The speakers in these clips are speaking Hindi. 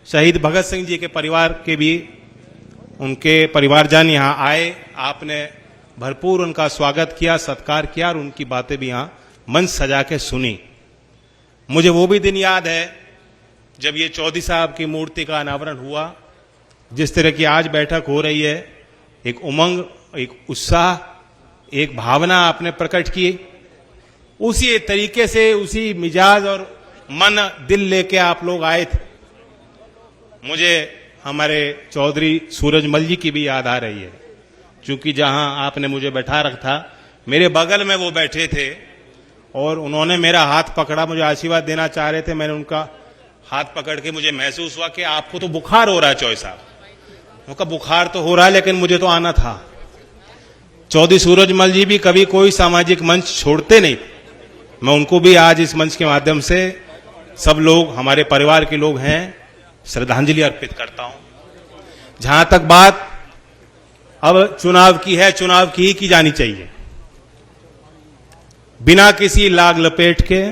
शहीद भगत सिंह जी के परिवार के भी उनके परिवारजन यहाँ आए, आपने भरपूर उनका स्वागत किया, सत्कार किया और उनकी बातें भी यहाँ मंच सजा के सुनी। मुझे वो भी दिन याद है जब ये चौधरी साहब की मूर्ति का अनावरण हुआ। जिस तरह की आज बैठक हो रही है, एक उमंग, एक उत्साह, एक भावना आपने प्रकट की, उसी तरीके से, उसी मिजाज और मन दिल लेके आप लोग आए थे। मुझे हमारे चौधरी सूरजमल जी की भी याद आ रही है, क्योंकि जहां आपने मुझे बैठा रखा, मेरे बगल में वो बैठे थे और उन्होंने मेरा हाथ पकड़ा, मुझे आशीर्वाद देना चाह रहे थे। मैंने उनका हाथ पकड़ के मुझे महसूस हुआ कि आपको तो बुखार हो रहा है चौधरी साहब। उनका बुखार तो हो रहा है लेकिन मुझे तो आना था। चौधरी सूरजमल जी भी कभी कोई सामाजिक मंच छोड़ते नहीं। मैं उनको भी आज इस मंच के माध्यम से, सब लोग हमारे परिवार के लोग हैं, श्रद्धांजलि अर्पित करता हूं। जहां तक बात अब चुनाव की है, चुनाव की जानी चाहिए, बिना किसी लाग लपेट के।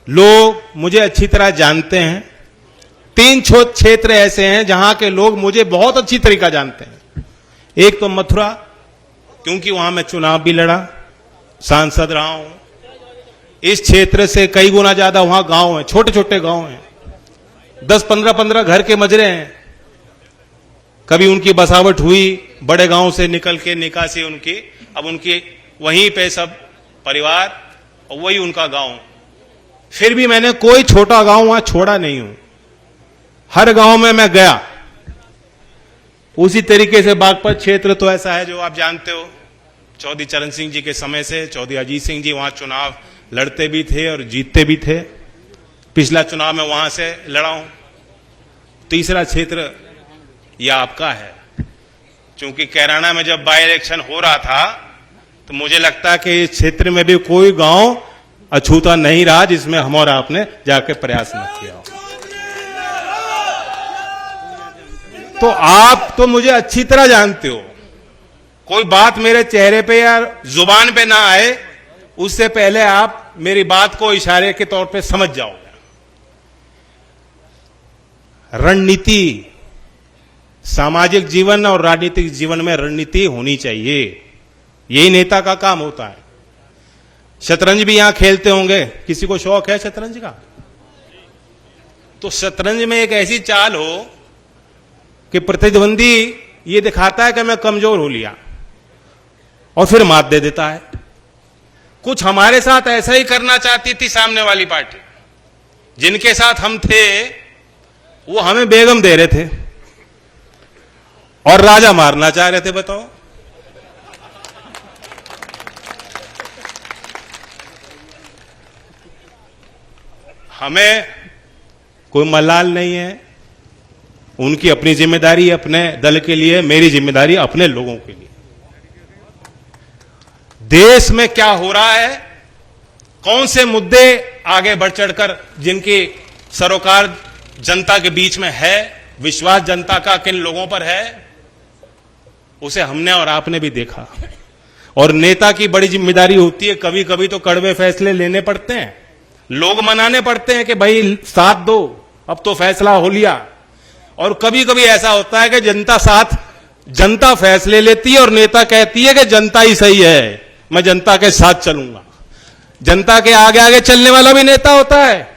लोग मुझे अच्छी तरह जानते हैं। 3 क्षेत्र ऐसे हैं जहां के लोग मुझे बहुत अच्छी तरीका जानते हैं। एक तो मथुरा, क्योंकि वहां मैं चुनाव भी लड़ा, सांसद रहा हूं। इस क्षेत्र से कई गुना ज्यादा वहां गांव हैं, छोटे छोटे गांव हैं, 10-15 घर के मजरे हैं। कभी उनकी बसावट हुई बड़े गांव से निकल के, निकासी उनकी, अब उनकी वहीं पे सब परिवार और वही उनका गांव। फिर भी मैंने कोई छोटा गांव वहां छोड़ा नहीं हूं, हर गांव में मैं गया। उसी तरीके से बागपत क्षेत्र तो ऐसा है जो आप जानते हो, चौधरी चरण सिंह जी के समय से चौधरी अजीत सिंह जी वहां चुनाव लड़ते भी थे और जीतते भी थे। पिछला चुनाव में वहां से लड़ा हूं। तीसरा क्षेत्र यह आपका है, क्योंकि कैराना में जब बाई इलेक्शन हो रहा था तो मुझे लगता है कि इस क्षेत्र में भी कोई गांव अछूता नहीं रहा जिसमें हम और आपने जाकर प्रयास न किया हो। तो आप तो मुझे अच्छी तरह जानते हो, कोई बात मेरे चेहरे पे या जुबान पे ना आए उससे पहले आप मेरी बात को इशारे के तौर पे समझ जाओगे। रणनीति, सामाजिक जीवन और राजनीतिक जीवन में रणनीति होनी चाहिए, यही नेता का काम होता है। शतरंज भी यहां खेलते होंगे, किसी को शौक है शतरंज का? तो शतरंज में एक ऐसी चाल हो कि प्रतिद्वंदी ये दिखाता है कि मैं कमजोर हो लिया और फिर मात दे देता है। कुछ हमारे साथ ऐसा ही करना चाहती थी सामने वाली पार्टी। जिनके साथ हम थे वो हमें बेगम दे रहे थे और राजा मारना चाह रहे थे। बताओ, हमें कोई मलाल नहीं है। उनकी अपनी जिम्मेदारी अपने दल के लिए, मेरी जिम्मेदारी अपने लोगों के लिए। देश में क्या हो रहा है, कौन से मुद्दे आगे बढ़ चढ़कर जिनकी सरोकार जनता के बीच में है, विश्वास जनता का किन लोगों पर है, उसे हमने और आपने भी देखा। और नेता की बड़ी जिम्मेदारी होती है, कभी कभी तो कड़वे फैसले लेने पड़ते हैं, लोग मनाने पड़ते हैं कि भाई साथ दो, अब तो फैसला हो लिया। और कभी कभी ऐसा होता है कि जनता फैसले लेती है और नेता कहती है कि जनता ही सही है, मैं जनता के साथ चलूंगा। जनता के आगे आगे चलने वाला भी नेता होता है,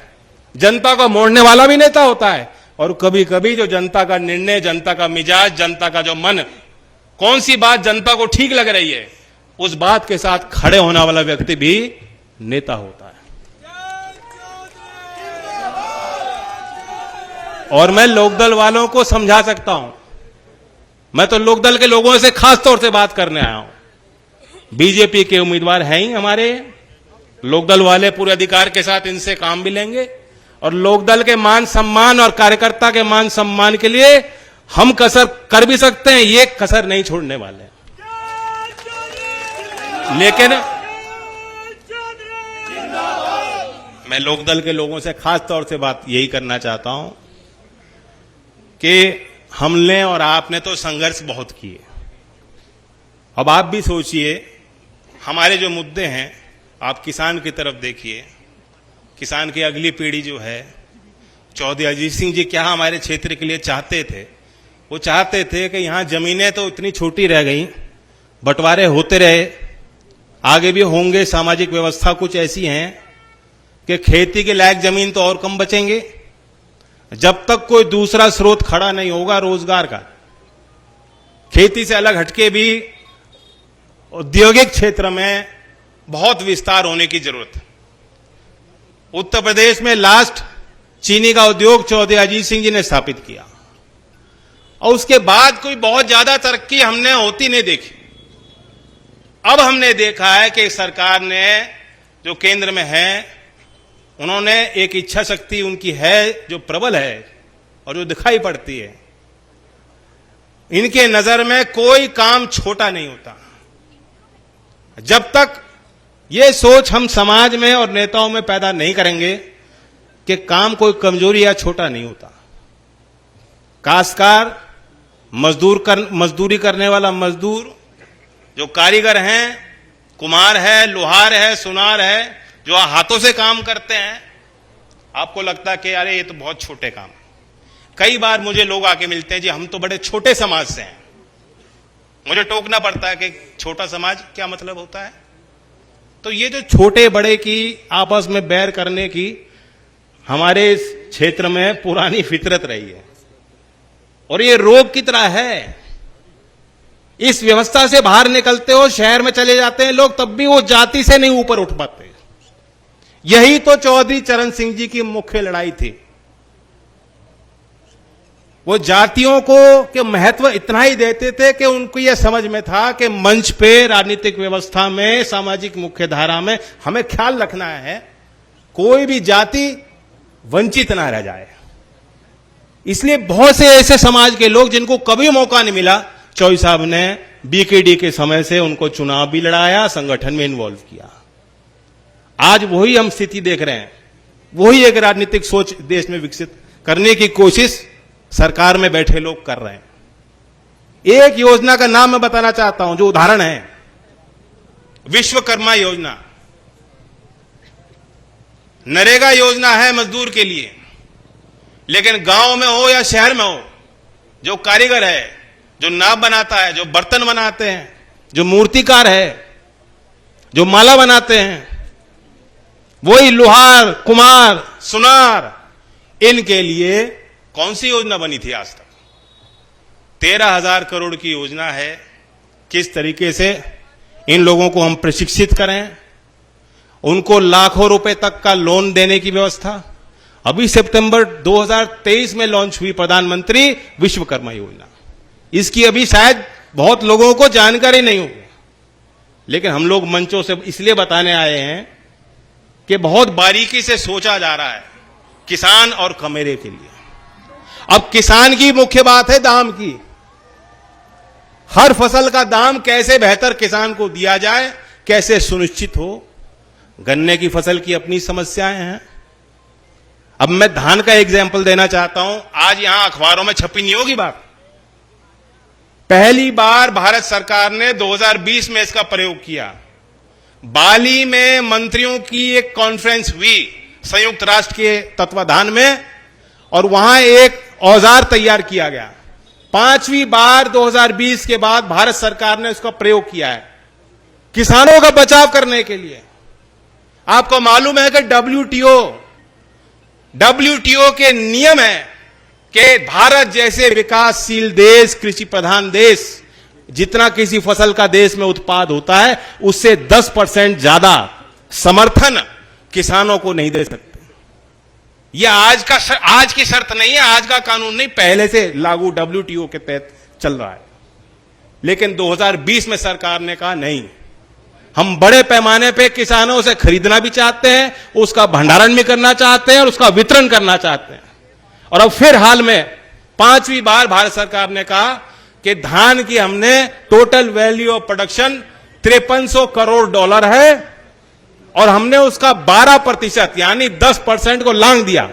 जनता को मोड़ने वाला भी नेता होता है। और कभी कभी जो जनता का निर्णय, जनता का मिजाज, जनता का जो मन, कौन सी बात जनता को ठीक लग रही है, उस बात के साथ खड़े होने वाला व्यक्ति भी नेता होता है। और मैं लोकदल वालों को समझा सकता हूं, मैं तो लोकदल के लोगों से खास तौर से बात करने आया हूं। बीजेपी के उम्मीदवार हैं ही हमारे, लोकदल वाले पूरे अधिकार के साथ इनसे काम भी लेंगे और लोकदल के मान सम्मान और कार्यकर्ता के मान सम्मान के लिए हम कसर कर भी सकते हैं, ये कसर नहीं छोड़ने वाले। लेकिन मैं लोकदल के लोगों से खास तौर से बात यही करना चाहता हूं कि हमने और आपने तो संघर्ष बहुत किए। अब आप भी सोचिए, हमारे जो मुद्दे हैं, आप किसान की तरफ देखिए, किसान की अगली पीढ़ी जो है, चौधरी अजीत सिंह जी क्या हमारे क्षेत्र के लिए चाहते थे? वो चाहते थे कि यहां जमीनें तो इतनी छोटी रह गई, बंटवारे होते रहे, आगे भी होंगे। सामाजिक व्यवस्था कुछ ऐसी है कि खेती के लायक जमीन तो और कम बचेंगे जब तक कोई दूसरा स्रोत खड़ा नहीं होगा रोजगार का। खेती से अलग हटके भी औद्योगिक क्षेत्र में बहुत विस्तार होने की जरूरत है। उत्तर प्रदेश में लास्ट चीनी का उद्योग चौधरी अजीत सिंह जी ने स्थापित किया और उसके बाद कोई बहुत ज्यादा तरक्की हमने होती नहीं देखी। अब हमने देखा है कि सरकार ने जो केंद्र में है, उन्होंने एक इच्छा शक्ति उनकी है जो प्रबल है और जो दिखाई पड़ती है। इनके नजर में कोई काम छोटा नहीं होता। जब तक ये सोच हम समाज में और नेताओं में पैदा नहीं करेंगे कि काम कोई कमजोरी या छोटा नहीं होता। काश्तकार, मजदूरी करने वाला मजदूर, जो कारीगर हैं, कुम्हार है, लोहार है, सुनार है, जो हाथों से काम करते हैं, आपको लगता है कि अरे ये तो बहुत छोटे काम। कई बार मुझे लोग आके मिलते हैं, जी हम तो बड़े छोटे समाज से हैं। मुझे टोकना पड़ता है कि छोटा समाज क्या मतलब होता है। तो ये जो छोटे बड़े की आपस में बैर करने की हमारे इस क्षेत्र में पुरानी फितरत रही है और ये रोग की तरह है। इस व्यवस्था से बाहर निकलते हो, शहर में चले जाते हैं लोग, तब भी वो जाति से नहीं ऊपर उठ पाते। यही तो चौधरी चरण सिंह जी की मुख्य लड़ाई थी। वो जातियों को के महत्व इतना ही देते थे कि उनको यह समझ में था कि मंच पे, राजनीतिक व्यवस्था में, सामाजिक मुख्य धारा में हमें ख्याल रखना है कोई भी जाति वंचित ना रह जाए। इसलिए बहुत से ऐसे समाज के लोग जिनको कभी मौका नहीं मिला, चौधरी साहब ने बीकेडी के समय से उनको चुनाव भी लड़ाया, संगठन में इन्वॉल्व किया। आज वही हम स्थिति देख रहे हैं। वही एक राजनीतिक सोच देश में विकसित करने की कोशिश सरकार में बैठे लोग कर रहे हैं। एक योजना का नाम मैं बताना चाहता हूं जो उदाहरण है, विश्वकर्मा योजना। नरेगा योजना है मजदूर के लिए, लेकिन गांव में हो या शहर में हो, जो कारीगर है, जो नाव बनाता है, जो बर्तन बनाते हैं, जो मूर्तिकार है, जो माला बनाते हैं, वही लोहार, कुम्हार, सुनार, इनके लिए कौन सी योजना बनी थी आज तक? 13,000 करोड़ की योजना है। किस तरीके से इन लोगों को हम प्रशिक्षित करें, उनको लाखों रुपए तक का लोन देने की व्यवस्था। अभी सितंबर 2023 में लॉन्च हुई प्रधानमंत्री विश्वकर्मा योजना। इसकी अभी शायद बहुत लोगों को जानकारी नहीं होगी, लेकिन हम लोग मंचों से इसलिए बताने आए हैं कि बहुत बारीकी से सोचा जा रहा है किसान और कमेरे के लिए। अब किसान की मुख्य बात है दाम की। हर फसल का दाम कैसे बेहतर किसान को दिया जाए, कैसे सुनिश्चित हो। गन्ने की फसल की अपनी समस्याएं हैं। अब मैं धान का एग्जाम्पल देना चाहता हूं। आज यहां अखबारों में छपी नहीं होगी बात। पहली बार भारत सरकार ने 2020 में इसका प्रयोग किया। बाली में मंत्रियों की एक कॉन्फ्रेंस हुई संयुक्त राष्ट्र के तत्वाधान में, और वहां एक औजार तैयार किया गया। 5वीं बार 2020 के बाद भारत सरकार ने इसका प्रयोग किया है किसानों का बचाव करने के लिए। आपको मालूम है कि डब्ल्यूटीओ के नियम है कि भारत जैसे विकासशील देश, कृषि प्रधान देश, जितना किसी फसल का देश में उत्पाद होता है उससे 10% ज्यादा समर्थन किसानों को नहीं दे सकते। यह आज की शर्त नहीं है, आज का कानून नहीं, पहले से लागू डब्ल्यूटीओ के तहत चल रहा है। लेकिन 2020 में सरकार ने कहा नहीं, हम बड़े पैमाने पे किसानों से खरीदना भी चाहते हैं, उसका भंडारण भी करना चाहते हैं और उसका वितरण करना चाहते हैं। और अब फिर हाल में 5वीं बार भारत सरकार ने कहा कि धान की हमने total value of production $5300 crore है और हमने उसका 12% यानी 10% को लांग दिया।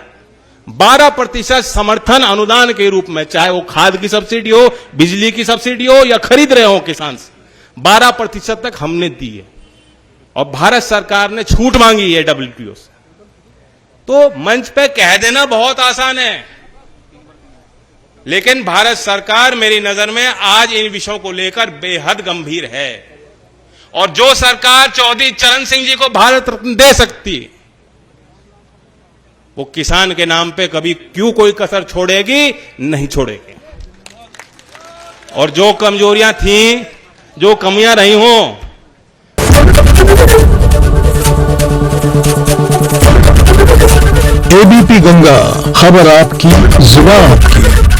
12% समर्थन अनुदान के रूप में, चाहे वो खाद की सब्सिडी हो, बिजली की सब्सिडी हो या खरीद रहे हो किसान से, 12% तक हमने दी है। और भारत सरकार ने छूट मांगी है डब्ल्यूटीओ से। तो मंच पे कह देना बहुत आसान है, लेकिन भारत सरकार मेरी नजर में आज इन विषयों को लेकर बेहद गंभीर है। और जो सरकार चौधरी चरण सिंह जी को भारत रत्न दे सकती, वो किसान के नाम पे कभी क्यों कोई कसर छोड़ेगी? नहीं छोड़ेगी। और जो कमजोरियां थीं, जो कमियां रही हों, एबीपी गंगा, खबर आपकी, जुबान आपकी।